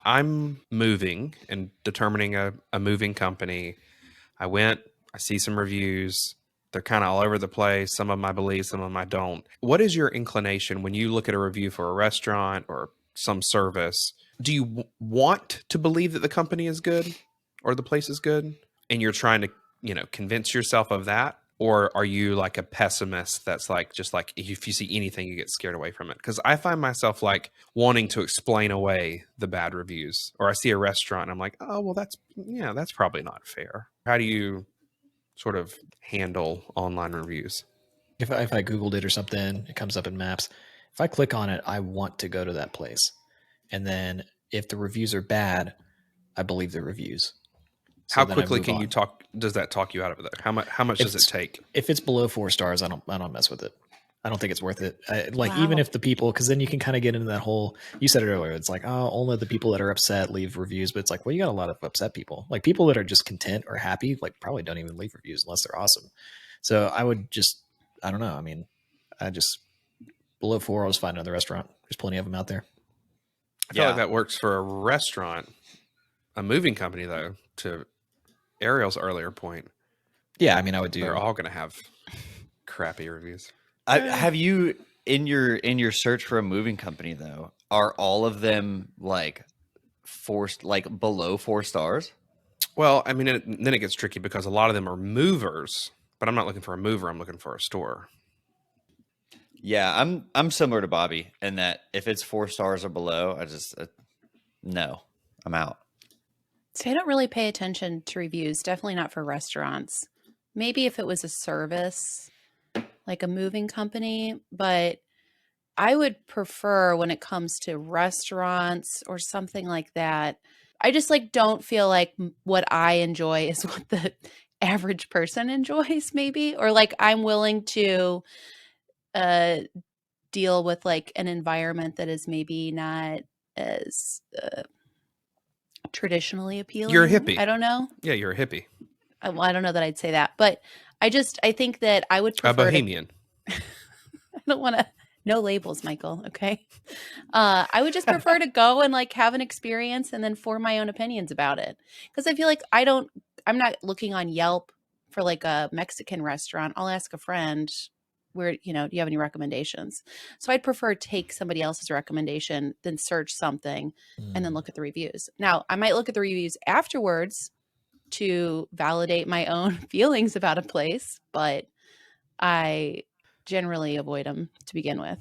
I'm moving and determining a moving company. I see some reviews. They're kind of all over the place. Some of them I believe, some of them I don't. What is your inclination when you look at a review for a restaurant or some service? Do you want to believe that the company is good or the place is good? And you're trying to, convince yourself of that? Or are you like a pessimist that's like, just like if you see anything, you get scared away from it? Because I find myself like wanting to explain away the bad reviews. Or I see a restaurant and I'm like, oh, well, that's probably not fair. How do you sort of handle online reviews? If I Googled it or something, it comes up in maps. If I click on it, I want to go to that place. And then if the reviews are bad, I believe the reviews. So How then I quickly move can you on. does that talk you out of it? How much does it take? If it's below 4 stars, I don't mess with it. I don't think it's worth it. Even Wow. if the people, because then you can kind of get into that whole. You said it earlier. It's like, oh, only the people that are upset leave reviews. But it's like, well, you got a lot of upset people. Like people that are just content or happy, like probably don't even leave reviews unless they're awesome. So I would just, I don't know. I mean, I just below 4, I'll just find another restaurant. There's plenty of them out there. I feel like that works for a restaurant. A moving company, though, to Ariel's earlier point, Yeah, I mean, I would do. they're all going to have crappy reviews. Have you in your search for a moving company though? Are all of them like below 4 stars? Well, I mean, then it gets tricky because a lot of them are movers, but I'm not looking for a mover. I'm looking for a store. Yeah, I'm similar to Bobby in that if it's 4 stars or below, I just no, I'm out. See, I don't really pay attention to reviews, definitely not for restaurants. Maybe if it was a service, like a moving company, but I would prefer when it comes to restaurants or something like that. I just like don't feel like what I enjoy is what the average person enjoys maybe, or like I'm willing to deal with like an environment that is maybe not as traditionally appealing. You're a hippie. I don't know. Yeah, you're a hippie. Well, I don't know that I'd say that, but I think that I would A prefer bohemian. I don't want to, no labels, Michael. Okay. I would just prefer to go and like have an experience and then form my own opinions about it. Cause I feel like I'm not looking on Yelp for like a Mexican restaurant. I'll ask a friend where, do you have any recommendations? So I'd prefer take somebody else's recommendation than search something and then look at the reviews. Now I might look at the reviews afterwards to validate my own feelings about a place, but I generally avoid them to begin with.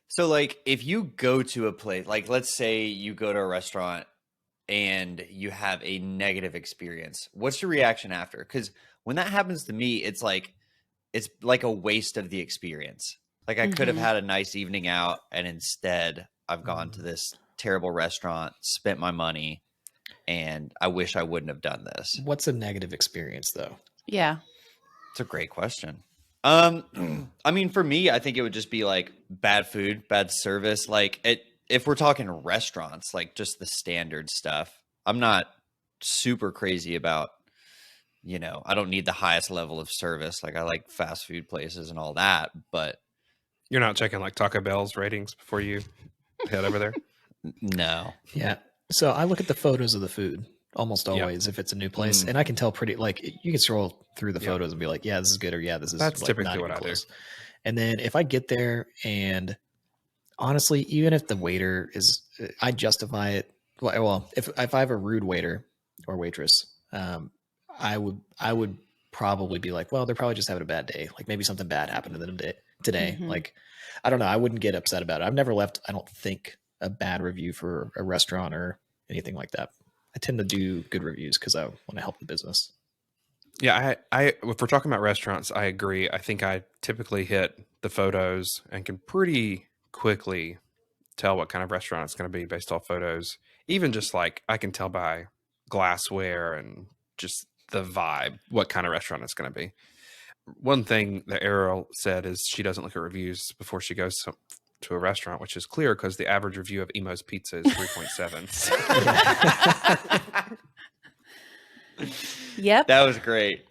So like if you go to a place, like let's say you go to a restaurant and you have a negative experience, what's your reaction after? Because when that happens to me, it's like a waste of the experience. Like I could have had a nice evening out and instead I've gone to this terrible restaurant, spent my money, and I wish I wouldn't have done this. What's a negative experience though? Yeah. It's a great question. I mean, for me, I think it would just be like bad food, bad service. Like if we're talking restaurants, like just the standard stuff. I'm not super crazy about, I don't need the highest level of service. Like I like fast food places and all that, but You're not checking like Taco Bell's ratings before you head over there? no. Yeah. So I look at the photos of the food almost always if it's a new place, and I can tell pretty like you can scroll through the photos and be like, yeah, this is good, or yeah, this is That's like, typically not what even I close. do. And then if I get there and honestly, even if the waiter is, I justify it. Well, if I have a rude waiter or waitress, I would probably be like, well, they're probably just having a bad day. Like maybe something bad happened to them today. Like, I don't know. I wouldn't get upset about it. I've never left, I don't think, a bad review for a restaurant or anything like that. I tend to do good reviews because I want to help the business. Yeah, I if we're talking about restaurants, I agree. I think I typically hit the photos and can pretty quickly tell what kind of restaurant it's going to be based off photos. Even just like I can tell by glassware and just the vibe what kind of restaurant it's going to be. One thing that Ariel said is she doesn't look at reviews before she goes to a restaurant, which is clear because the average review of Emo's Pizza is 3.7. Yep. That was great.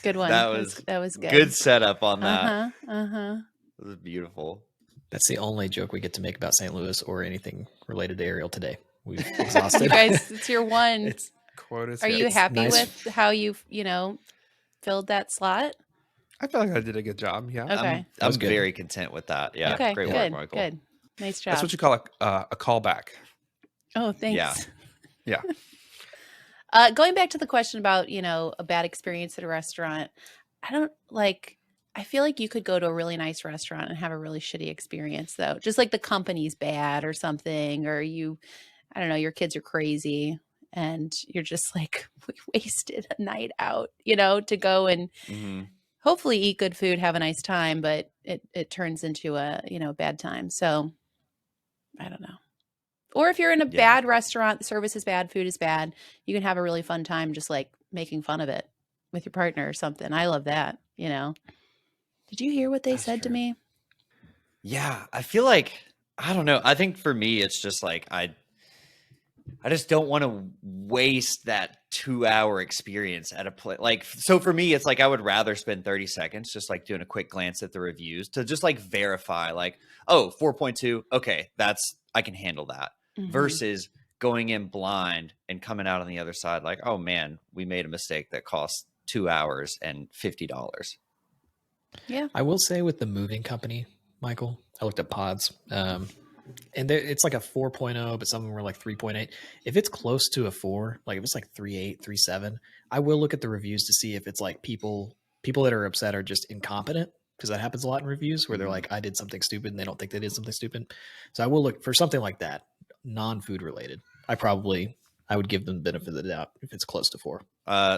Good one. That was good. Good setup on that. Uh-huh. It was beautiful. That's the only joke we get to make about St. Louis or anything related to Ariel today. we've exhausted. You guys, it's your one. Quotas Are hit. you It's happy nice. with how you've, filled that slot? I feel like I did a good job. Yeah. Okay. That was I'm good. very content with that. Yeah. Okay. Great Good. work, Michael. Good. Nice job. That's what you call a callback. Oh, thanks. Yeah. Yeah. Going back to the question about, a bad experience at a restaurant, I feel like you could go to a really nice restaurant and have a really shitty experience though. Just like the company's bad or something, or I don't know, your kids are crazy and you're just like, we wasted a night out, to go and Mhm. hopefully eat good food, have a nice time, but it turns into a, bad time. So I don't know. Or if you're in a Yeah. bad restaurant, the service is bad, food is bad, you can have a really fun time just like making fun of it with your partner or something. I love that, Did you hear what they That's said to true. me? Yeah. I feel like, I don't know. I think for me, it's just like, I just don't want to waste that 2-hour experience at a place. Like, so for me, it's like I would rather spend 30 seconds just like doing a quick glance at the reviews to just like verify, like, oh, 4.2. Okay, I can handle that. Mhm. Versus going in blind and coming out on the other side like, oh man, we made a mistake that cost 2 hours and $50. Yeah. I will say with the moving company, Michael, I looked at pods. And it's like a 4.0, but some of them were like 3.8. If it's close to a 4, like if it's like 3.8, 3.7, I will look at the reviews to see if it's like people that are upset are just incompetent, because that happens a lot in reviews where they're like, I did something stupid and they don't think they did something stupid. So I will look for something like that, non-food related. I would give them the benefit of the doubt if it's close to 4.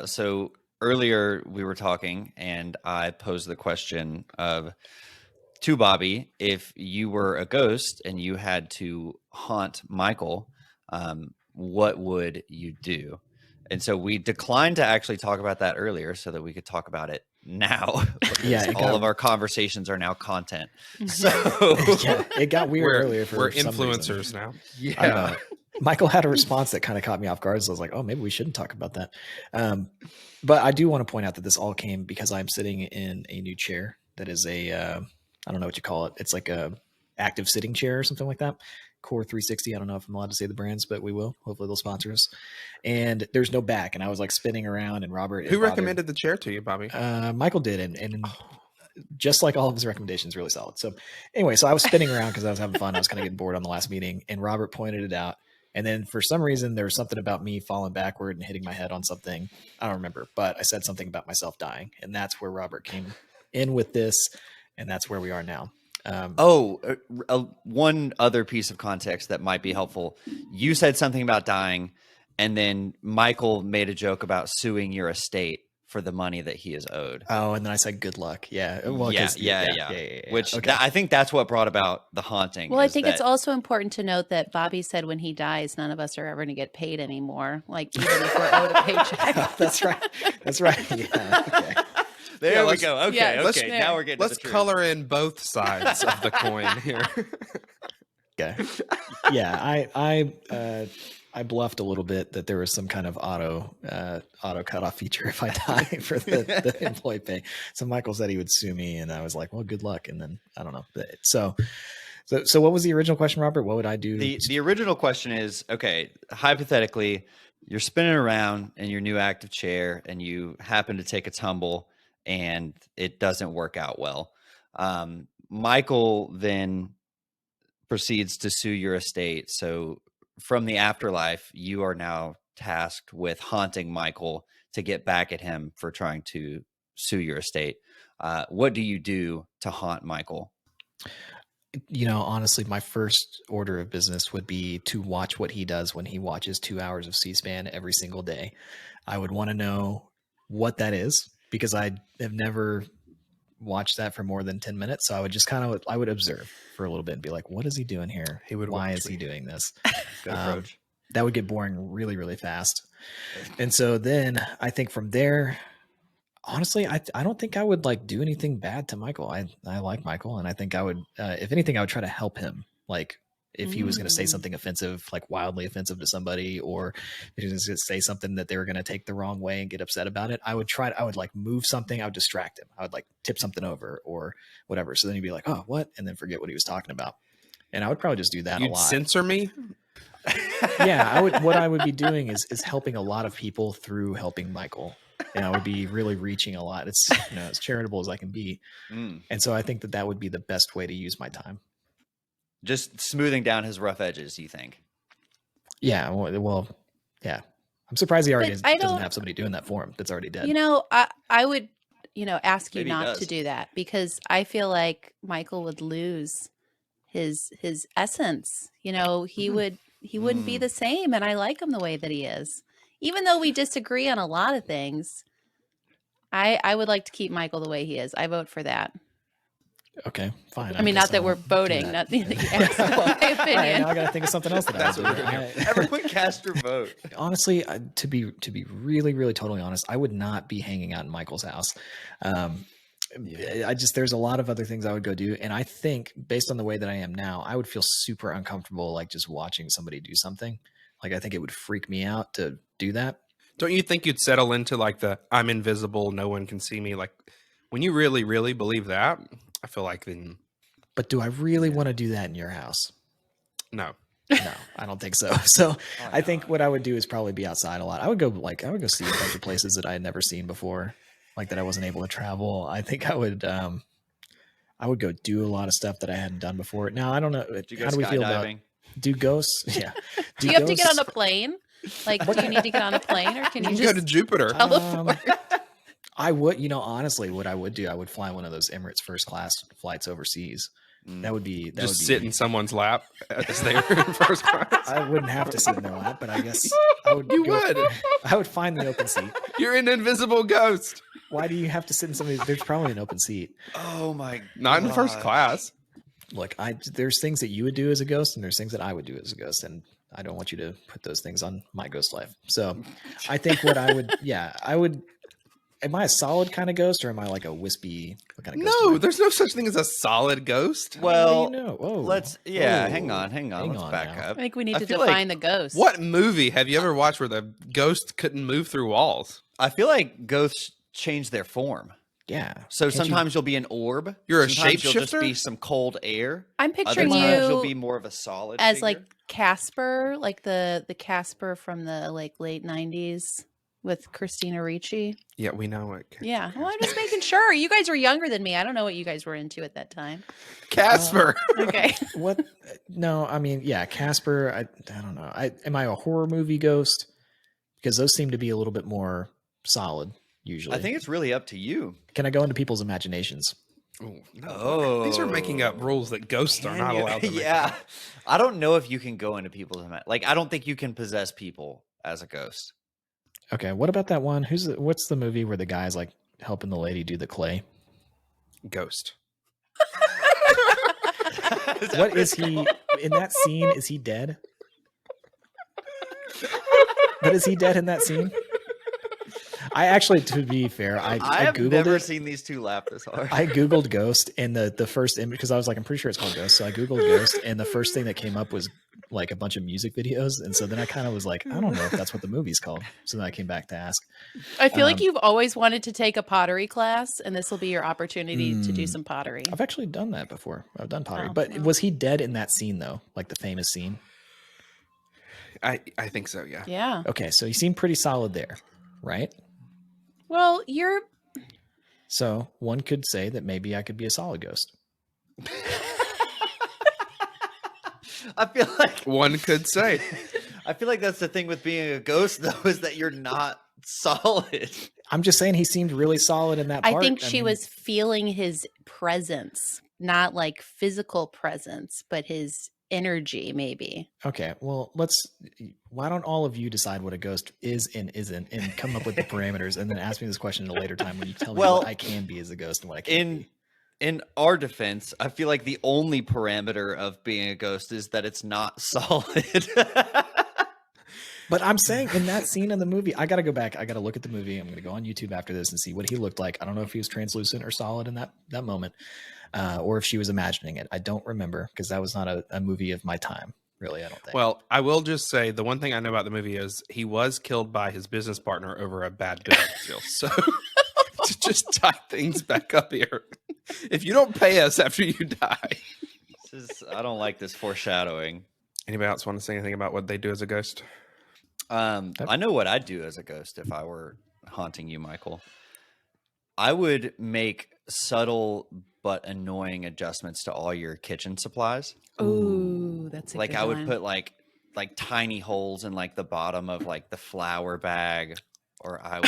So earlier we were talking and I posed the question to Bobby, if you were a ghost and you had to haunt Michael, what would you do? And so we declined to actually talk about that earlier so that we could talk about it now. Yeah, all of our conversations are now content. Mhm. So Yeah, it got weird earlier for we're some reason. influencers now. I know. Michael had a response that kind of caught me off guard. So I was like, oh, maybe we shouldn't talk about that. But I do want to point out that this all came because I'm sitting in a new chair that is I don't know what you call it. It's like a active sitting chair or something like that. Core 360. I don't know if I'm allowed to say the brands, but we will. Hopefully they'll sponsor us. And there's no back. And I was like spinning around, and Robert. Who recommended the chair to you, Bobby? Michael did. And just like all of his recommendations, really solid. So anyway, so I was spinning around because I was having fun. I was kind of getting bored on the last meeting, and Robert pointed it out. And then for some reason, there was something about me falling backward and hitting my head on something. I don't remember, but I said something about myself dying. And that's where Robert came in with this. And that's where we are now. One other piece of context that might be helpful. You said something about dying, and then Michael made a joke about suing your estate for the money that he is owed. Oh, and then I said good luck. Yeah. Well, yeah. Which okay. I think that's what brought about the haunting. Well, I think it's also important to note that Bobby said when he dies, none of us are ever going to get paid anymore. Like even if we're owed a paycheck. That's right. That's right. Yeah. Okay. There we go. Okay, yeah, okay. Now we're getting. Let's to the color in both sides of the coin here. Okay. Yeah, I bluffed a little bit that there was some kind of auto cutoff feature if I die for the employee pay. So Michael said he would sue me, and I was like, well, good luck. And then I don't know. So what was the original question, Robert? What would I do? The original question is, okay, hypothetically, you're spinning around in your new active chair and you happen to take a tumble and it doesn't work out well. Michael then proceeds to sue your estate. So from the afterlife, you are now tasked with haunting Michael to get back at him for trying to sue your estate. What do you do to haunt Michael? Honestly, my first order of business would be to watch what he does when he watches 2 hours of C-SPAN every single day. I would want to know what that is, because I have never watched that for more than 10 minutes. So I would just I would observe for a little bit and be like, what is he doing here? Why is he doing this? Good approach. That would get boring really, really fast. And so then I think from there, honestly, I don't think I would like do anything bad to Michael. I like Michael, and I think I would, if anything, I would try to help him. Like if he was going to say something offensive, like wildly offensive to somebody, or if he was going to say something that they were going to take the wrong way and get upset about it, I would like move something. I would distract him. I would like tip something over or whatever. So then he'd be like, oh, what? And then forget what he was talking about. And I would probably just do that a You'd lot. censor me? Yeah, what I would be doing is helping a lot of people through helping Michael. And I would be really reaching a lot. It's, as charitable as I can be. And so I think that would be the best way to use my time. Just smoothing down his rough edges, you think? Yeah. Well, yeah. I'm surprised he already But doesn't have somebody doing that for him that's already dead. I would, ask you Maybe he not does. to do that because I feel like Michael would lose his essence. He wouldn't be the same. And I like him the way that he is. Even though we disagree on a lot of things, I would like to keep Michael the way he is. I vote for that. Okay, fine. I mean, guess not that we're won't do voting, that. not that you asked my All right, opinion. now I got to think of something else that I would do. Everyone cast your vote. Honestly, to be really, really totally honest, I would not be hanging out in Michael's house. There's a lot of other things I would go do. And I think based on the way that I am now, I would feel super uncomfortable, like just watching somebody do something. Like, I think it would freak me out to do that. Don't you think you'd settle into like the I'm invisible, no one can see me? Like when you really, really believe that, I feel like then But do I really want to do that in your house? no. No, I don't think so. So I think what I would do is probably be outside a lot. I would go see a bunch of places that I had never seen before, like that I wasn't able to travel. I think I would go do a lot of stuff that I hadn't done before. Now, I don't know. How do we feel about do ghosts? Yeah. Do you have to get on a plane? Like, do you need to get on a plane, or can you You can just go to Jupiter. teleport? I would, honestly, what I would do, I would fly one of those Emirates first class flights overseas. That would be Just sit in someone's lap as they were in first class. I wouldn't have to sit in their lap, but I guess I would. You would. I would find the open seat. You're an invisible ghost. Why do you have to sit in somebody's? There's probably an open seat. Oh my! Not in first class. Look, there's things that you would do as a ghost, and there's things that I would do as a ghost, and I don't want you to put those things on my ghost life. So, I think what I would, I would. Am I a solid kind of ghost, or am I like a wispy kind of ghost? No, there's no such thing as a solid ghost. Well, Whoa. let's. Yeah, hang on. Let's back now. up. I think we need to feel define the ghost. What movie have you ever watched where the ghost couldn't move through walls? I feel like ghosts change their form. Yeah. So sometimes you'll be an orb. You're a sometimes you'll just shapeshifter? be some cold air. I'm picturing Other times you you'll be more of a solid as figure. like Casper, like the Casper from the late 90s with Christina Ricci. Yeah, we know it. Yeah. Well, I'm just making sure. You guys were younger than me. I don't know what you guys were into at that time. Casper. Okay. What? No, I mean, yeah, Casper. I don't know. Am I a horror movie ghost? Because those seem to be a little bit more solid usually. I think it's really up to you. Can I go into people's imaginations? Oh, no. Oh. These are making up rules that ghosts are not allowed to make. Yeah. I don't know if you can go into people's I don't think you can possess people as a ghost. Okay, what about that one? What's the movie where the guy's like helping the lady do the clay? Ghost. What is he in that scene? Is he dead? But is he dead in that scene? I actually, to be fair, I have Googled never it. seen these two laugh this hard. I Googled ghost, and the first image, because I was like, I'm pretty sure it's called Ghost. So I Googled ghost, and the first thing that came up was like a bunch of music videos. And so then I kind of was like, I don't know if that's what the movie's called. So then I came back to ask. I feel like you've always wanted to take a pottery class, and this will be your opportunity to do some pottery. I've actually done that before. I've done pottery. Oh, But well. was he dead in that scene, though? Like the famous scene? I think so, yeah. Yeah. Okay, so he seemed pretty solid there, right? Well, you're So one could say that maybe I could be a solid ghost. I feel like One could say. that's the thing with being a ghost, though, is that you're not solid. I'm just saying he seemed really solid in that part. I think she was feeling his presence, not like physical presence, but his energy, maybe. Okay, well, why don't all of you decide what a ghost is and isn't and come up with the parameters and then ask me this question at a later time when you tell me Well, what I can be as a ghost and what I can't be. In our defense, I feel like the only parameter of being a ghost is that it's not solid. But I'm saying in that scene in the movie, I got to go back. I got to look at the movie. I'm going to go on YouTube after this and see what he looked like. I don't know if he was translucent or solid in that moment, or if she was imagining it. I don't remember because that was not a movie of my time, really, I don't think. Well, I will just say the one thing I know about the movie is he was killed by his business partner over a bad business deal. So to just tie things back up here, if you don't pay us after you die, I don't like this foreshadowing. Anybody else want to say anything about what they do as a ghost? I know what I'd do as a ghost if I were haunting you, Michael. I would make subtle but annoying adjustments to all your kitchen supplies. Ooh, that's a Like good I would one. put like tiny holes in like the bottom of like the flour bag, or I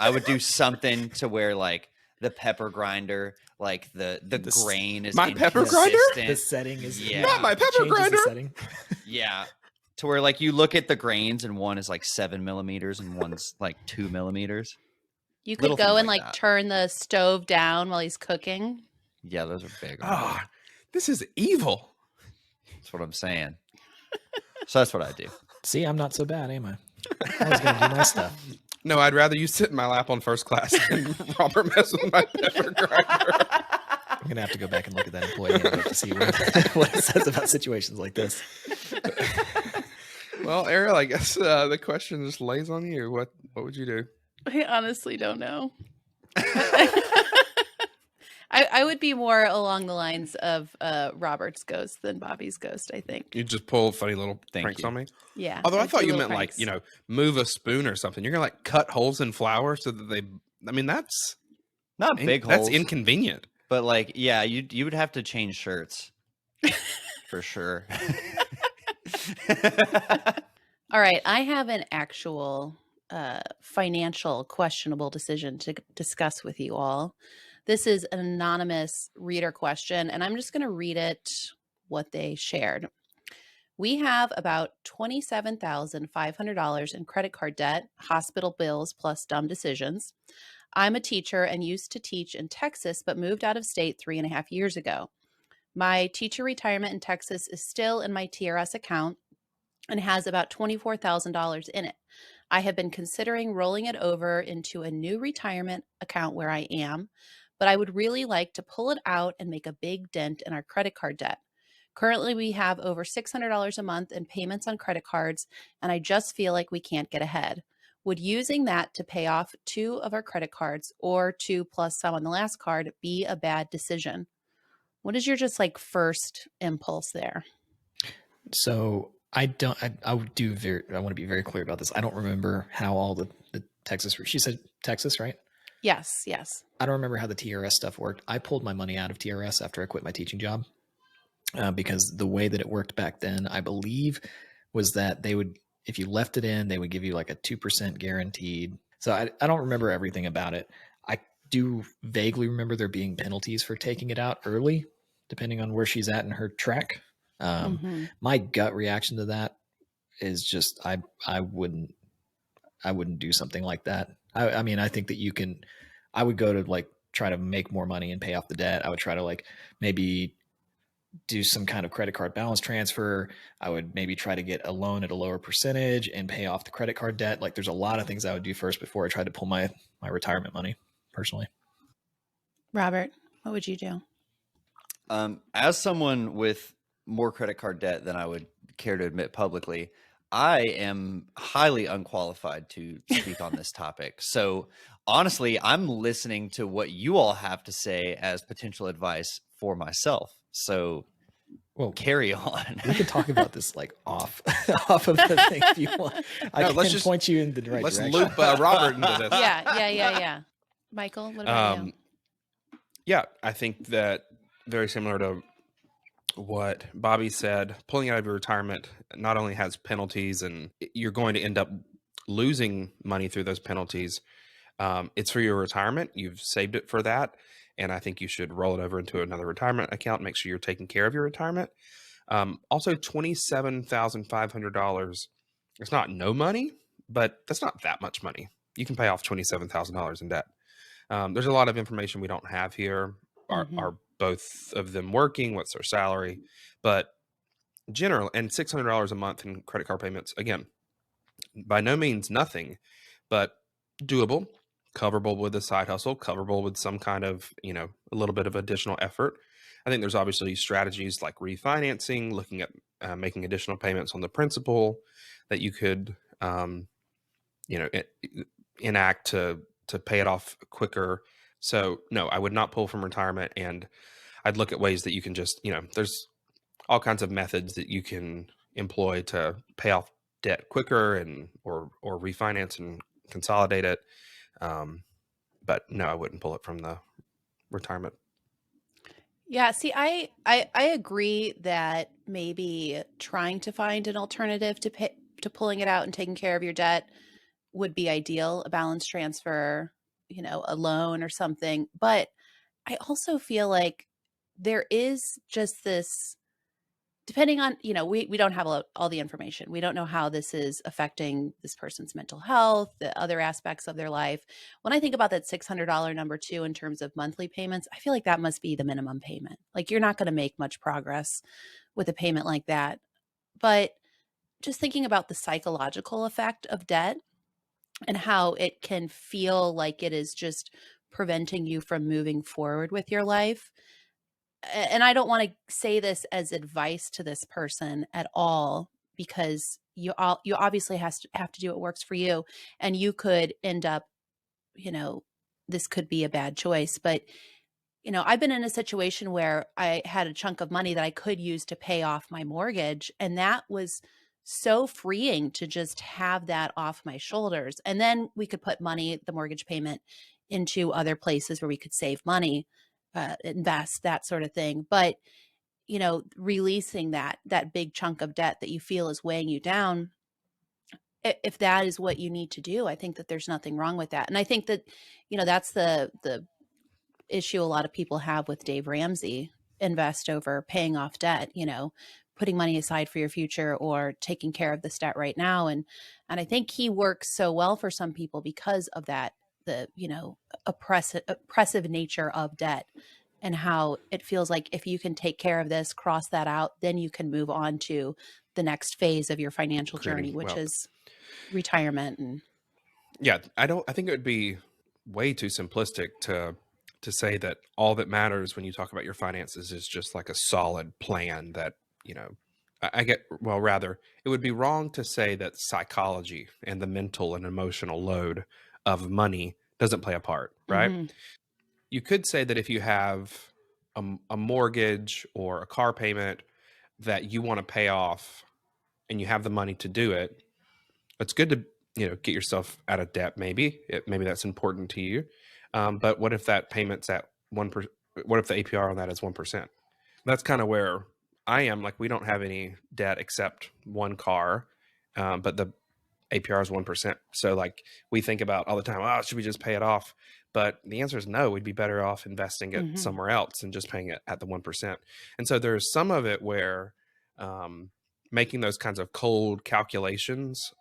would do something to where like the pepper grinder, like the grain is my pepper grinder? inconsistent. The setting is Not my pepper changes grinder. the setting. Yeah. To where like you look at the grains and one is like 7 millimeters and one's like 2 millimeters. You could little go things and like like that. turn the stove down while he's cooking. Yeah, those are big. Ah, this is evil. That's what I'm saying. So that's what I do. See, I'm not so bad, am I? I was going to do my stuff. No, I'd rather you sit in my lap on first class than Robert mess with my pepper grinder. I'm going to have to go back and look at that employee handbook to see what it says about situations like this. Well, Ariel, I guess the question just lays on you. What would you do? I honestly don't know. I would be more along the lines of Robert's ghost than Bobby's ghost, I think. You just pull funny little Thank pranks you. on me? Yeah. Although I would thought do you little meant pranks. like, move a spoon or something. You're going to like cut holes in flour so that that's Not big that's holes, inconvenient. but like yeah, you would have to change shirts for sure. All right. I have an actual financial questionable decision to discuss with you all. This is an anonymous reader question, and I'm just going to read it what they shared. We have about $27,500 in credit card debt, hospital bills, plus dumb decisions. I'm a teacher and used to teach in Texas, but moved out of state 3.5 years ago. My teacher retirement in Texas is still in my TRS account and has about $24,000 in it. I have been considering rolling it over into a new retirement account where I am, but I would really like to pull it out and make a big dent in our credit card debt. Currently, we have over $600 a month in payments on credit cards, and I just feel like we can't get ahead. Would using that to pay off 2 of our credit cards or 2 plus some on the last card be a bad decision? What is your just like first impulse there? So I want to be very clear about this. I don't remember how all the Texas, she said Texas, right? Yes, yes. I don't remember how the TRS stuff worked. I pulled my money out of TRS after I quit my teaching job because the way that it worked back then, I believe, was that they would, if you left it in, they would give you like a 2% guaranteed. So I don't remember everything about it. I do vaguely remember there being penalties for taking it out early, depending on where she's at in her track. My gut reaction to that is just I wouldn't do something like that. I mean, I think that I would go to like try to make more money and pay off the debt. I would try to like maybe do some kind of credit card balance transfer. I would maybe try to get a loan at a lower percentage and pay off the credit card debt. Like there's a lot of things I would do first before I tried to pull my retirement money personally. Robert, what would you do? As someone with more credit card debt than I would care to admit publicly, I am highly unqualified to speak on this topic. So honestly, I'm listening to what you all have to say as potential advice for myself. So carry on. We can talk about this like off of the thing if you want. I can just point you in the right direction. Let's loop Robert into this. Yeah. Michael, what about you? Yeah, I think that very similar to what Bobby said, pulling out of your retirement not only has penalties and you're going to end up losing money through those penalties. It's for your retirement. You've saved it for that. And I think you should roll it over into another retirement account. Make sure you're taking care of your retirement. Also, $27,500. It's not no money, but that's not that much money. You can pay off $27,000 in debt. There's a lot of information we don't have here. Are both of them working? What's their salary? But generally, and $600 a month in credit card payments, again, by no means nothing, but doable, coverable with a side hustle, coverable with some kind of, a little bit of additional effort. I think there's obviously strategies like refinancing, looking at making additional payments on the principal that you could, enact to pay it off quicker. So no, I would not pull from retirement. And I'd look at ways that you can just, there's all kinds of methods that you can employ to pay off debt quicker and or refinance and consolidate it. But no, I wouldn't pull it from the retirement. Yeah, see, I agree that maybe trying to find an alternative to pulling it out and taking care of your debt would be ideal, a balance transfer, a loan or something. But I also feel like there is just this, depending on, we don't have all the information. We don't know how this is affecting this person's mental health, the other aspects of their life. When I think about that $600 number too, in terms of monthly payments, I feel like that must be the minimum payment. Like you're not going to make much progress with a payment like that. But just thinking about the psychological effect of debt and how it can feel like it is just preventing you from moving forward with your life. And I don't want to say this as advice to this person at all, because you obviously have to do what works for you, and you could end up, this could be a bad choice. But I've been in a situation where I had a chunk of money that I could use to pay off my mortgage, and that was so freeing to just have that off my shoulders. And then we could put money, the mortgage payment, into other places where we could save money, invest, that sort of thing. But releasing that big chunk of debt that you feel is weighing you down, if that is what you need to do, I think that there's nothing wrong with that. And I think that that's the issue a lot of people have with Dave Ramsey: invest over paying off debt, putting money aside for your future or taking care of this debt right now. And I think he works so well for some people because of that, the oppressive nature of debt, and how it feels like if you can take care of this, cross that out, then you can move on to the next phase of your financial Creating journey, which wealth. is retirement. And Yeah, I think it would be way too simplistic to say that all that matters when you talk about your finances is just like a solid plan that, I get, well, rather, it would be wrong to say that psychology and the mental and emotional load of money doesn't play a part, right? Mhm. You could say that if you have a mortgage or a car payment that you want to pay off and you have the money to do it, it's good to get yourself out of debt. Maybe that's important to you. But what if that payment's at 1%? What if the APR on that is 1%? That's kind of where I am. Like, we don't have any debt except one car, but the APR is 1%. So like, we think about all the time, oh, should we just pay it off? But the answer is no. We'd be better off investing it Mhm. somewhere else and just paying it at the 1%. And so there's some of it where making those kinds of cold calculations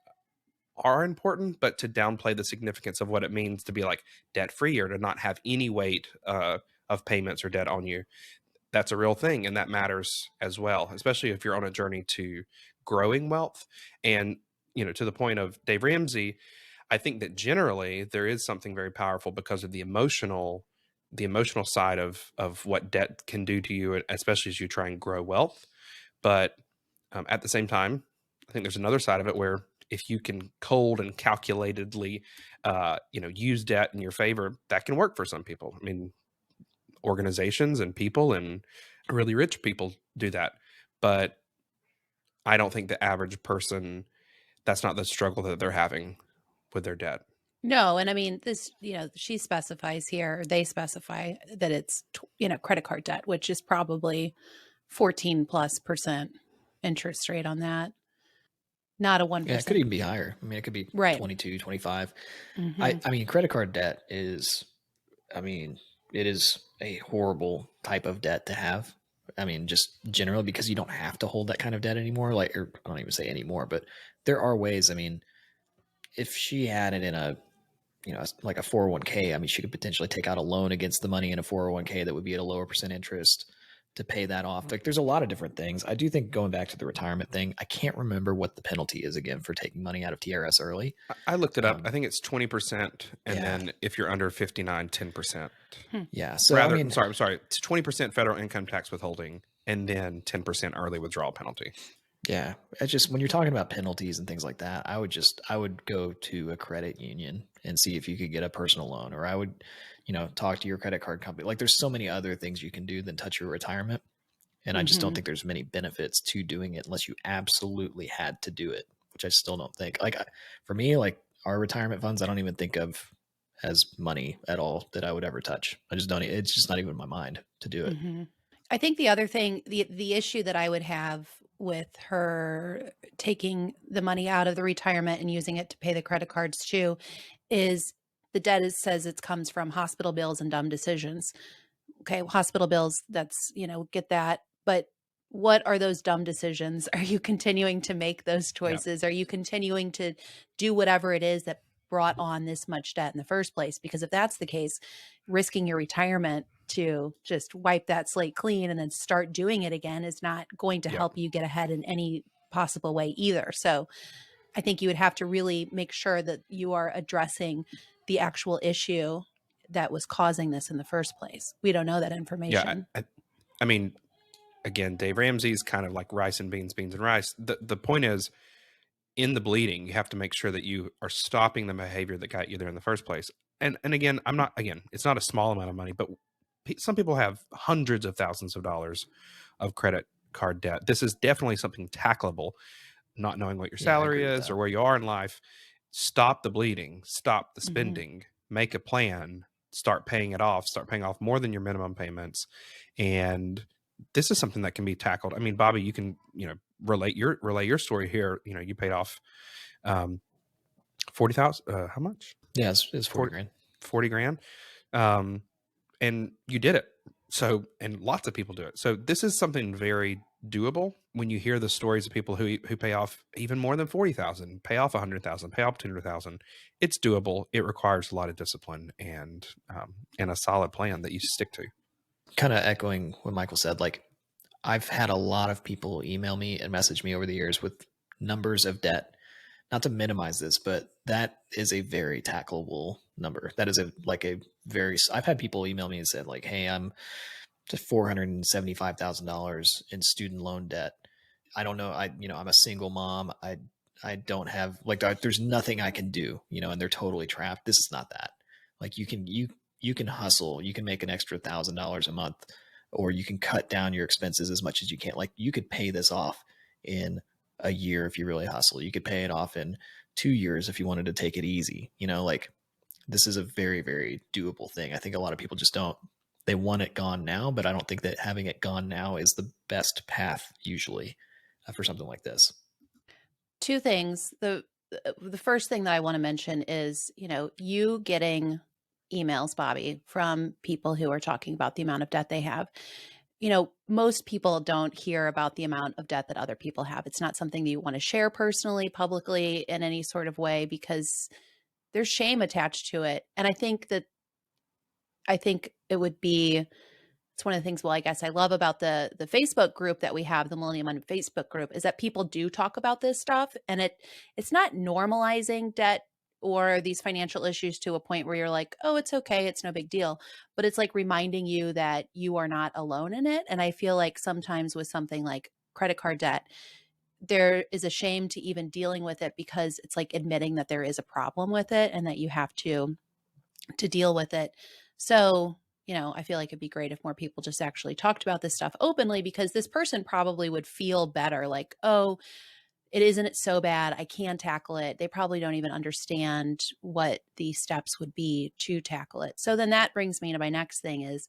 are important, but to downplay the significance of what it means to be like debt free or to not have any weight of payments or debt on you, that's a real thing. And that matters as well, especially if you're on a journey to growing wealth. And, to the point of Dave Ramsey, I think that generally there is something very powerful because of the emotional side of what debt can do to you, especially as you try and grow wealth. But at the same time, I think there's another side of it where if you can cold and calculatedly, use debt in your favor, that can work for some people. I mean, organizations and people and really rich people do that. But I don't think the average person, that's not the struggle that they're having with their debt. No, and I mean this, she specifies here, or they specify that it's, credit card debt, which is probably 14+% interest rate on that, not a Yeah, it 1%. could even be higher. I mean, it could be Right. 22, 25. Mhm. I mean, credit card debt is, it is a horrible type of debt to have. I mean, just generally, because you don't have to hold that kind of debt anymore. Like, or I don't even say anymore, but there are ways. I mean, if she had it in a, like a 401k, I mean, she could potentially take out a loan against the money in a 401k that would be at a lower percent interest to pay that off. Like, there's a lot of different things. I do think, going back to the retirement thing, I can't remember what the penalty is again for taking money out of TRS early. I looked it up. I think it's 20%. And yeah. then if you're under 59, 10%. Yeah. So, Rather, I mean, I'm sorry. It's 20% federal income tax withholding and then 10% early withdrawal penalty. Yeah. It's just when you're talking about penalties and things like that, I would go to a credit union and see if you could get a personal loan, or I would, talk to your credit card company. Like there's so many other things you can do than touch your retirement. And I just don't Hmm. think there's many benefits to doing it unless you absolutely had to do it, which I still don't think. Like for me, like our retirement funds, I don't even think of as money at all that I would ever touch. I just don't. It's just not even in my mind to do it. Hmm. I think the other thing, the issue that I would have with her taking the money out of the retirement and using it to pay the credit cards too, is the debt says it comes from hospital bills and dumb decisions. Okay, hospital bills, that's, get that. But what are those dumb decisions? Are you continuing to make those Yeah. choices? Are you continuing to do whatever it is that brought on this much debt in the first place? Because if that's the case, risking your retirement to just wipe that slate clean and then start doing it again is not going to Yep. help you get ahead in any possible way either. So I think you would have to really make sure that you are addressing the actual issue that was causing this in the first place. We don't know that Yeah. information. I mean, again, Dave Ramsey's kind of like rice and beans, beans and rice. The point is, in the bleeding, you have to make sure that you are stopping the behavior that got you there in the first place. And again, it's not a small amount of money, but some people have hundreds of thousands of dollars of credit card debt. This is definitely something tackleable. Not knowing what your Yeah, I salary agree with is that. or where you are in life, stop the bleeding, stop the Mhm. spending, make a plan, start paying it off, start paying off more than your minimum payments. And this is something that can be tackled. I mean, Bobby, you can, relay your story here. You paid off 40,000, how much? Yeah, it's 40 40, grand. 40 grand. Um, and you did it. So, and lots of people do it. So this is something very doable. When you hear the stories of people who pay off even more than 40,000, pay off 100,000, pay off 200,000, it's doable. It requires a lot of discipline and a solid plan that you stick to. Kind of echoing what Michael said, like I've had a lot of people email me and message me over the years with numbers of debt. Not to minimize this, but that is a very tackleable number. That is I've had people email me and said like, "Hey, I'm just $475,000 in student loan debt. I don't know. I'm a single mom. I don't have there's nothing I can do, and they're totally trapped. This is not that. Like you can hustle. You can make an extra $1,000 a month, or you can cut down your expenses as much as you can. Like you could pay this off in a year if you really hustle. You could pay it off in 2 years if you wanted to take it easy. Like this is a very, very doable thing. I think a lot of people just don't, they want it gone now, but I don't think that having it gone now is the best path usually for something like this. Two things. The first thing that I want to mention is, you getting emails, Bobby, from people who are talking about the amount of debt they have. Most people don't hear about the amount of debt that other people have. It's not something that you want to share personally, publicly, in any sort of way, because there's shame attached to it. And I think it would be, it's one of the things, well, I guess I love about the Facebook group that we have, the Millennial Money Facebook group, is that people do talk about this stuff, and it's not normalizing debt or these financial issues to a point where you're like, oh, it's okay, it's no big deal. But it's like reminding you that you are not alone in it. And I feel like sometimes with something like credit card debt, there is a shame to even dealing with it, because it's like admitting that there is a problem with it and that you have to deal with it. So, I feel like it'd be great if more people just actually talked about this stuff openly, because this person probably would feel better, like, oh, it isn't so bad, I can tackle it. They probably don't even understand what the steps would be to tackle it. So then that brings me to my next thing is,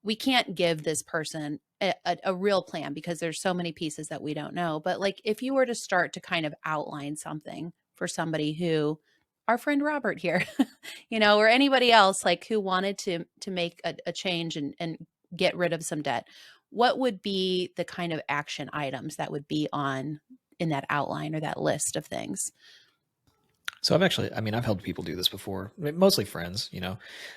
we can't give this person a real plan because there's so many pieces that we don't know. But like, if you were to start to kind of outline something for somebody who, our friend Robert here, or anybody else like who wanted to make a change and get rid of some debt, what would be the kind of action items that would be in that outline or that list of things? So I've helped people do this before, mostly friends,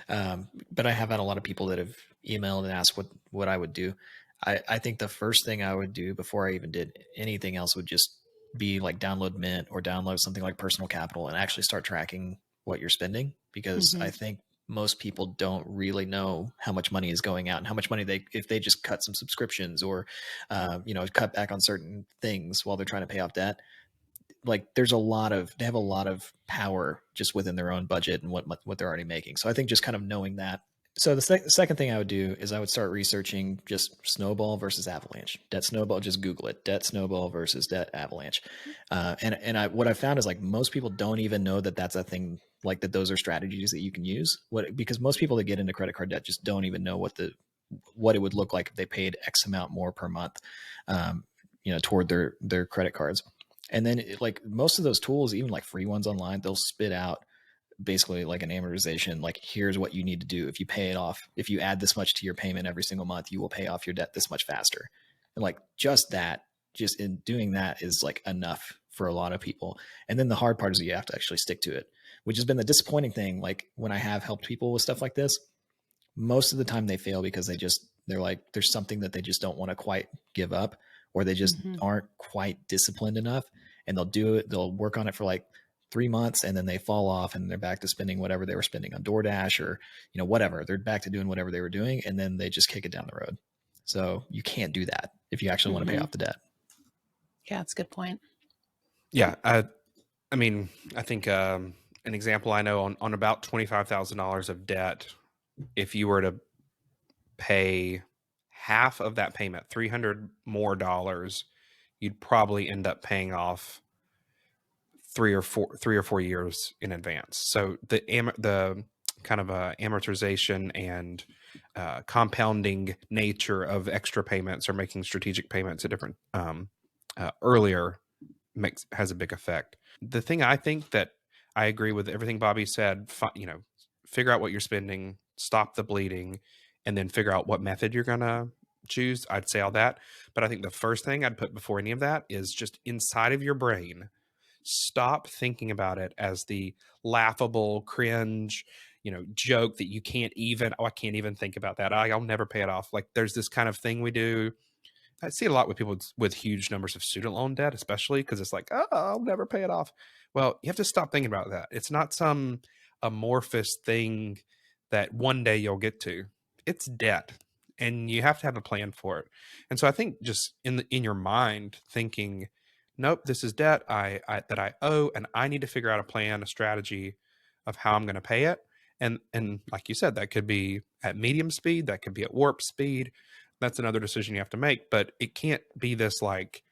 but I have had a lot of people that have emailed and asked what I would do. I think the first thing I would do before I even did anything else would just be like download Mint or download something like Personal Capital and actually start tracking what you're spending. Because I Mhm. think most people don't really know how much money is going out and how much money if they just cut some subscriptions or, cut back on certain things while they're trying to pay off debt. Like they have a lot of power just within their own budget and what they're already making. So I think just kind of knowing that. So the second thing I would do is I would start researching just snowball versus avalanche. Debt snowball, just Google it. Debt snowball versus debt avalanche. What I found is like most people don't even know that that's a thing, like that those are strategies that you can use. Because most people that get into credit card debt just don't even know what it would look like if they paid X amount more per month, toward their credit cards. And then like most of those tools, even like free ones online, they'll spit out basically like an amortization, like here's what you need to do. If you pay it off, if you add this much to your payment every single month, you will pay off your debt this much faster. And like just in doing that is like enough for a lot of people. And then the hard part is that you have to actually stick to it, which has been the disappointing thing. Like when I have helped people with stuff like this, most of the time they fail because they're like, there's something that they just don't want to quite give up, or they just aren't quite disciplined enough, and they'll do it. They'll work on it for like 3 months and then they fall off and they're back to spending whatever they were spending on DoorDash or, whatever. They're back to doing whatever they were doing, and then they just kick it down the road. So you can't do that if you actually want to pay off the debt. Yeah, that's a good point. Yeah. I mean, I think an example I know on about $25,000 of debt, if you were to pay half of that payment, $300 more, you'd probably end up paying off 3 or 4 years in advance. So the kind of amortization and compounding nature of extra payments or making strategic payments at different earlier has a big effect. The thing I think that I agree with everything Bobby said, figure out what you're spending, stop the bleeding, and then figure out what method you're going to choose. I'd say all that. But I think the first thing I'd put before any of that is just inside of your brain, stop thinking about it as the laughable, cringe, joke that you can't even, I can't even think about that. I'll never pay it off. Like there's this kind of thing we do. I see a lot with people with huge numbers of student loan debt, especially because it's like, oh, I'll never pay it off. Well, you have to stop thinking about that. It's not some amorphous thing that one day you'll get to. It's debt, and you have to have a plan for it. And so I think just in your mind thinking, nope, this is debt that I owe, and I need to figure out a plan, a strategy of how I'm going to pay it. And like you said, that could be at medium speed, that could be at warp speed. That's another decision you have to make, but it can't be this like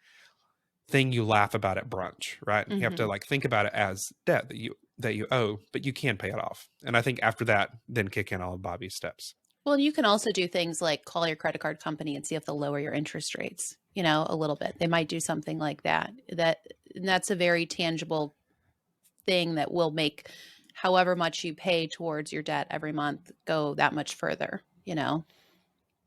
thing you laugh about at brunch, right? You have to like think about it as debt that you owe, but you can pay it off. And I think after that, then kick in all of Bobby's steps. Well, you can also do things like call your credit card company and see if they'll lower your interest rates, a little bit. They might do something like that. And that's a very tangible thing that will make however much you pay towards your debt every month go that much further,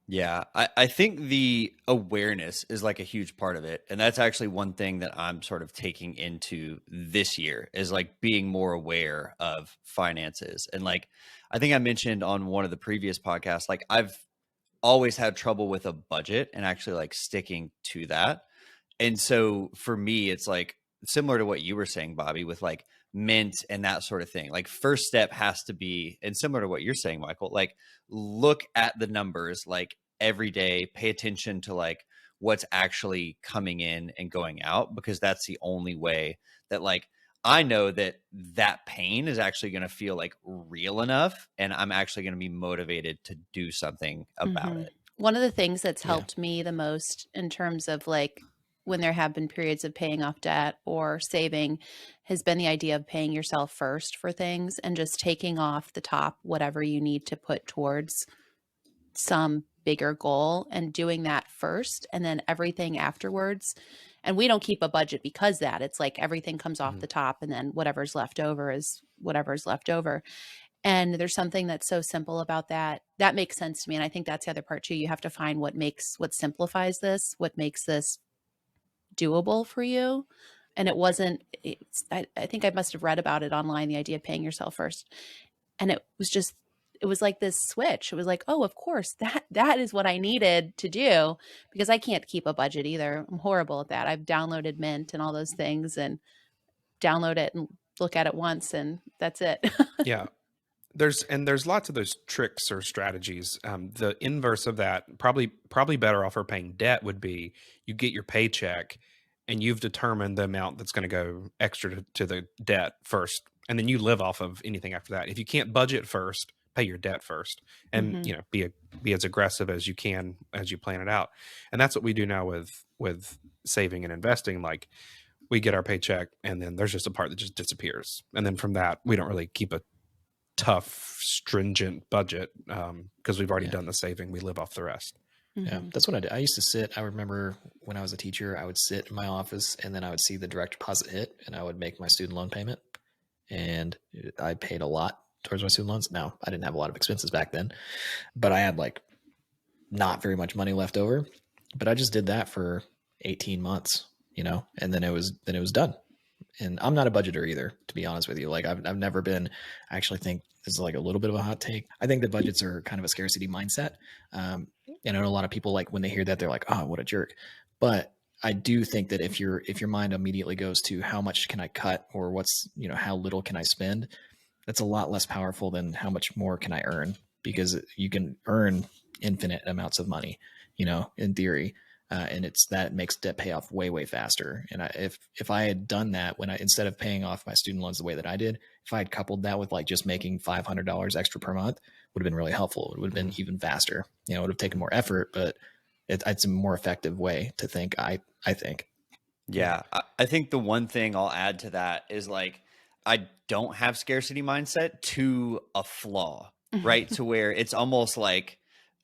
Yeah, I think the awareness is like a huge part of it. And that's actually one thing that I'm sort of taking into this year is like being more aware of finances. And like, I think I mentioned on one of the previous podcasts, like I've always had trouble with a budget and actually like sticking to that. And so for me, it's like similar to what you were saying, Bobby, with like mint and that sort of thing. Like first step has to be, and similar to what you're saying, Michael, like look at the numbers like every day, pay attention to like what's actually coming in and going out, because that's the only way that like I know that pain is actually going to feel like real enough, and I'm actually going to be motivated to do something about it. One of the things that's helped me the most in terms of like when there have been periods of paying off debt or saving has been the idea of paying yourself first for things and just taking off the top whatever you need to put towards some bigger goal and doing that first, and then everything afterwards. And we don't keep a budget because that it's like everything comes off the top, and then whatever's left over is whatever's left over. And there's something that's so simple about that. That makes sense to me. And I think that's the other part too. You have to find what simplifies this, what makes this doable for you. And I think I must have read about it online, the idea of paying yourself first. And it was like this switch. It was like, oh, of course, that is what I needed to do, because I can't keep a budget either. I'm horrible at that. I've downloaded Mint and all those things and download it and look at it once and that's it. Yeah. There's lots of those tricks or strategies. The inverse of that, probably better off for paying debt, would be you get your paycheck and you've determined the amount that's going to go extra to the debt first, and then you live off of anything after that. If you can't budget first, pay your debt first, and Mhm. be as aggressive as you can as you plan it out. And that's what we do now with saving and investing. Like, we get our paycheck, and then there's just a part that just disappears, and then from that we don't really keep a tough, stringent budget because we've already Yeah. done the saving. We live off the rest. Yeah, Mhm. that's what I did. I used to sit. I remember when I was a teacher, I would sit in my office and then I would see the direct deposit hit and I would make my student loan payment. And I paid a lot towards my student loans. Now, I didn't have a lot of expenses back then, but I had like not very much money left over. But I just did that for 18 months, and then it was done. And I'm not a budgeter either, to be honest with you. Like I've never been. I actually think this is like a little bit of a hot take. I think that budgets are kind of a scarcity mindset. And I know a lot of people, like, when they hear that, they're like, "Oh, what a jerk." But I do think that if your mind immediately goes to how much can I cut, or how little can I spend, that's a lot less powerful than how much more can I earn, because you can earn infinite amounts of money, in theory. And that makes debt payoff way, way faster. And if I had done that instead of paying off my student loans the way that I did, if I had coupled that with like just making $500 extra per month, would have been really helpful. It would have been even faster. It would have taken more effort, but it's a more effective way to think. I think. Yeah, I think the one thing I'll add to that is, like, I don't have scarcity mindset to a flaw, right? To where it's almost like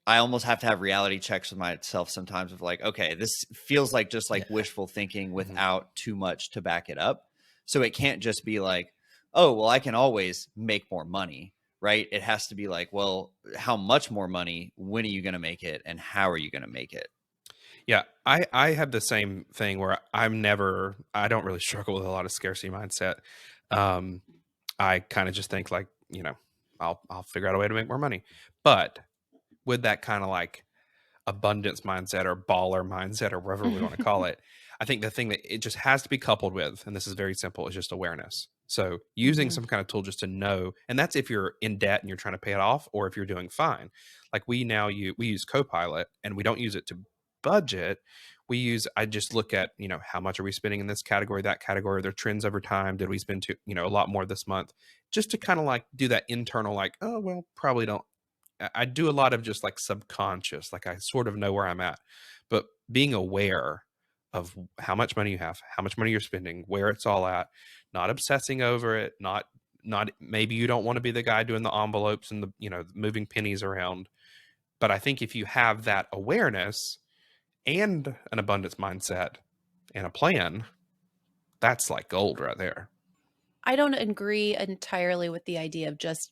I almost have to have reality checks with myself sometimes of like, okay, this feels like just like Yeah. wishful thinking without too much to back it up. So it can't just be like, oh, well, I can always make more money, right? It has to be like, well, how much more money? When are you going to make it? And how are you going to make it? Yeah, I have the same thing where I don't really struggle with a lot of scarcity mindset. Um, I kind of just think like, I'll figure out a way to make more money. But with that kind of like abundance mindset or baller mindset or whatever we want to call it, I think the thing that it just has to be coupled with, and this is very simple, is just awareness. So using Mhm. some kind of tool just to know, and that's if you're in debt and you're trying to pay it off, or if you're doing fine. Like, we use Copilot, and we don't use it to budget. I just look at, how much are we spending in this category, that category, are there trends over time? Did we spend a lot more this month? Just to kind of like do that internal, like, oh, well, probably don't. I do a lot of just like subconscious, like I sort of know where I'm at, but being aware of how much money you have, how much money you're spending, where it's all at, not obsessing over it, not maybe you don't want to be the guy doing the envelopes and the moving pennies around. But I think if you have that awareness and an abundance mindset and a plan, that's like gold right there. I don't agree entirely with the idea of just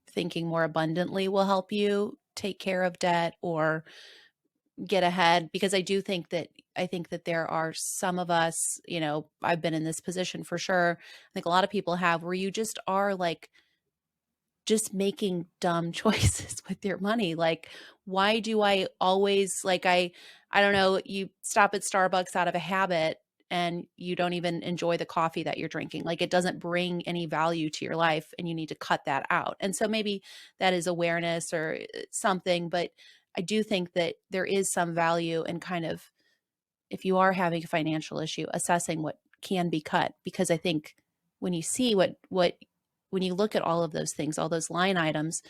thinking more abundantly will help you take care of debt or get ahead, because I think that there are some of us, I've been in this position for sure. I think a lot of people have, where you just are like just making dumb choices with your money. Like, why do I always, like, I don't know, you stop at Starbucks out of a habit and you don't even enjoy the coffee that you're drinking. Like, it doesn't bring any value to your life and you need to cut that out. And so maybe that is awareness or something, but I do think that there is some value in kind of, if you are having a financial issue, assessing what can be cut. Because I think when you see when you look at all of those things, all those line items,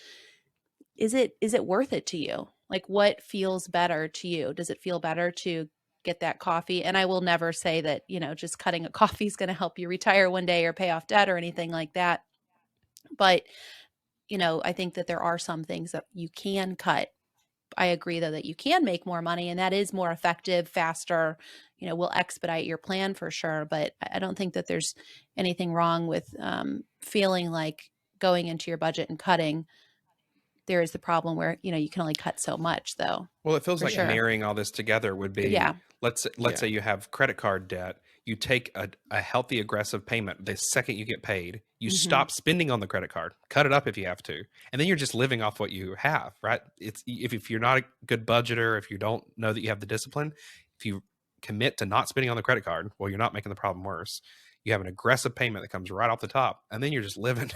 is it worth it to you? Like, what feels better to you? Does it feel better to get that coffee? And I will never say that, just cutting a coffee is going to help you retire one day or pay off debt or anything like that. But, I think that there are some things that you can cut. I agree, though, that you can make more money, and that is more effective, faster, will expedite your plan for sure. But I don't think that there's anything wrong with feeling like going into your budget and cutting. There is the problem where, you can only cut so much, though, Well, it feels for like sure. marrying all this together would be, Yeah. let's Yeah. say you have credit card debt. You take a healthy, aggressive payment the second you get paid. You Hmm. stop spending on the credit card, cut it up if you have to, and then you're just living off what you have, right? It's if you're not a good budgeter, if you don't know that you have the discipline, if you commit to not spending on the credit card, well, you're not making the problem worse. you have an aggressive payment that comes right off the top, and then you're just living.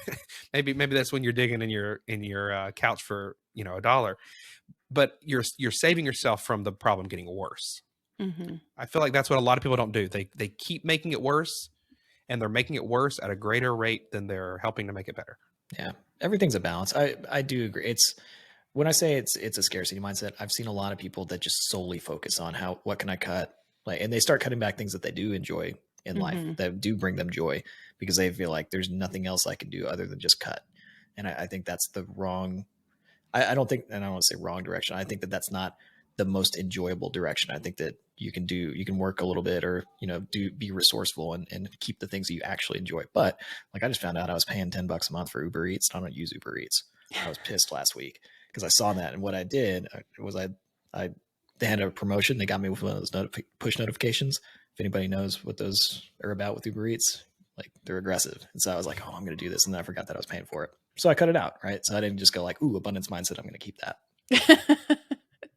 maybe that's when you're digging in your couch for $1, but you're saving yourself from the problem getting worse. Mm-hmm. I feel like that's what a lot of people don't do. They keep making it worse, and they're making it worse at a greater rate than they're helping to make it better. Yeah, everything's a balance. I do agree. It's when I say it's a scarcity mindset, I've seen a lot of people that just solely focus on what can I cut, and they start cutting back things that they do enjoy in life that do bring them joy because they feel like there's nothing else I can do other than just cut. And I think that's the wrong. I don't think, and I don't want to say wrong direction. I think that that's not the most enjoyable direction. I think that you can work a little bit or, be resourceful and keep the things that you actually enjoy. But like, I just found out I was paying $10 a month for Uber Eats. I don't use Uber Eats. I was pissed last week because I saw that. And what I did was they had a promotion. They got me with one of those push notifications. If anybody knows what those are about with Uber Eats, like they're aggressive. And so I was like, oh, I'm going to do this. And then I forgot that I was paying for it. So I cut it out. Right. So I didn't just go like, ooh, abundance mindset. I'm going to keep that.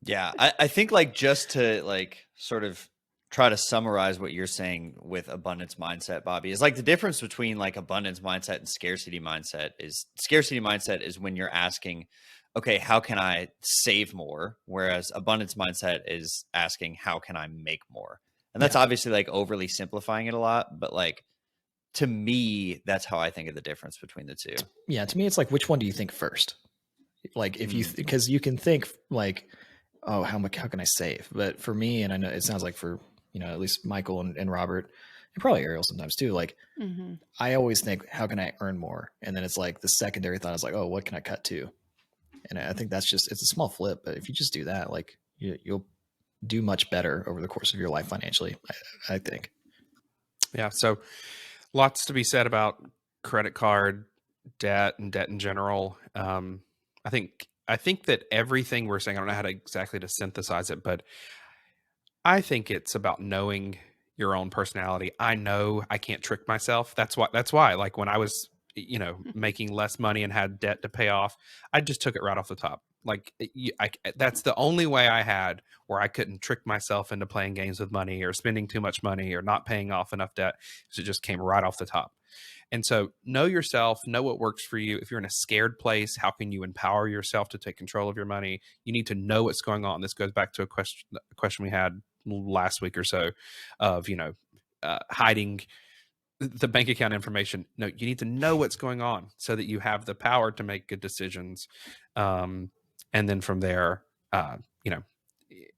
Yeah. I think like just to like sort of try to summarize what you're saying with abundance mindset, Bobby, is like the difference between like abundance mindset and scarcity mindset is when you're asking, okay, how can I save more? Whereas abundance mindset is asking, how can I make more? And that's obviously like overly simplifying it a lot, but like, to me, that's how I think of the difference between the two. Yeah. To me, it's like, which one do you think first? Like if you, because you can think like, oh, how can I save? But for me, and I know it sounds like for, at least Michael and Robert and probably Ariel sometimes too. Like I always think, how can I earn more? And then it's like the secondary thought is like, oh, what can I cut to? And I think it's a small flip, but if you just do that, like you'll do much better over the course of your life financially, I think. Yeah. So lots to be said about credit card debt and debt in general. I think that everything we're saying, I don't know how to exactly to synthesize it, but I think it's about knowing your own personality. I know I can't trick myself. That's why like when I was, making less money and had debt to pay off, I just took it right off the top. Like that's the only way I had where I couldn't trick myself into playing games with money or spending too much money or not paying off enough debt. So it just came right off the top. And so know yourself, know what works for you. If you're in a scared place, how can you empower yourself to take control of your money? You need to know what's going on. This goes back to a question we had last week or so of, hiding the bank account information. No, you need to know what's going on so that you have the power to make good decisions. And then from there,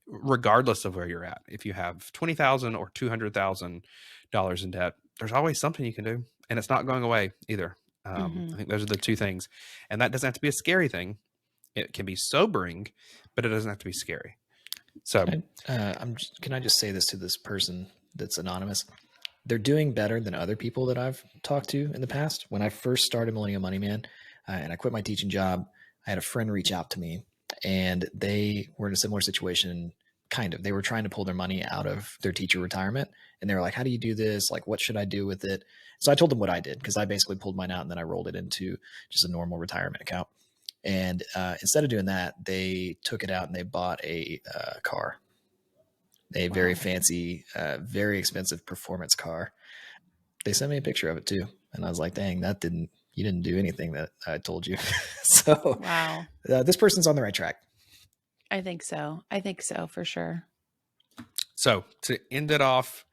regardless of where you're at, if you have $20,000 or $200,000 in debt, there's always something you can do, and it's not going away either. I think those are the two things, and that doesn't have to be a scary thing. It can be sobering, but it doesn't have to be scary. So, can I just say this to this person that's anonymous? They're doing better than other people that I've talked to in the past. When I first started Millennial Money Man and I quit my teaching job, I had a friend reach out to me, and they were in a similar situation. Kind of, they were trying to pull their money out of their teacher retirement, and they were like, how do you do this? Like, what should I do with it? So I told them what I did, because I basically pulled mine out and then I rolled it into just a normal retirement account. And instead of doing that, they took it out and they bought a car, a very fancy, very expensive performance car. They sent me a picture of it too. And I was like, dang, you didn't do anything that I told you. So wow, this person's on the right track. I think so for sure. So to end it off,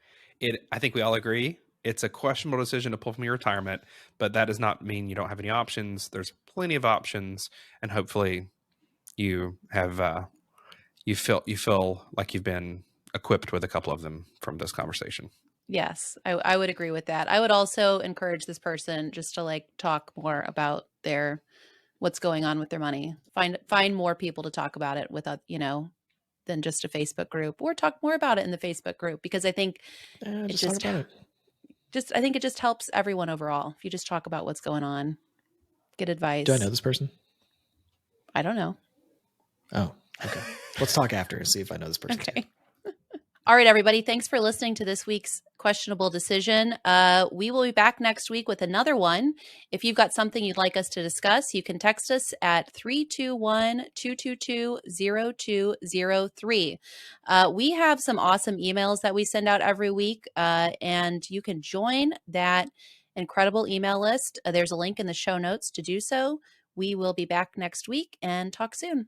I think we all agree it's a questionable decision to pull from your retirement, but that does not mean you don't have any options. There's plenty of options, and hopefully you have you feel like you've been equipped with a couple of them from this conversation. Yes, I would agree with that. I would also encourage this person just to like talk more about what's going on with their money. Find more people to talk about it with, than just a Facebook group, or talk more about it in the Facebook group, because I think I think it just helps everyone overall. If you just talk about what's going on, get advice. Do I know this person? I don't know. Oh, okay. Let's talk after and see if I know this person. Okay. All right, everybody. Thanks for listening to this week's questionable decision. We will be back next week with another one. If you've got something you'd like us to discuss, you can text us at 321-222-0203. We have some awesome emails that we send out every week, and you can join that incredible email list. There's a link in the show notes to do so. We will be back next week and talk soon.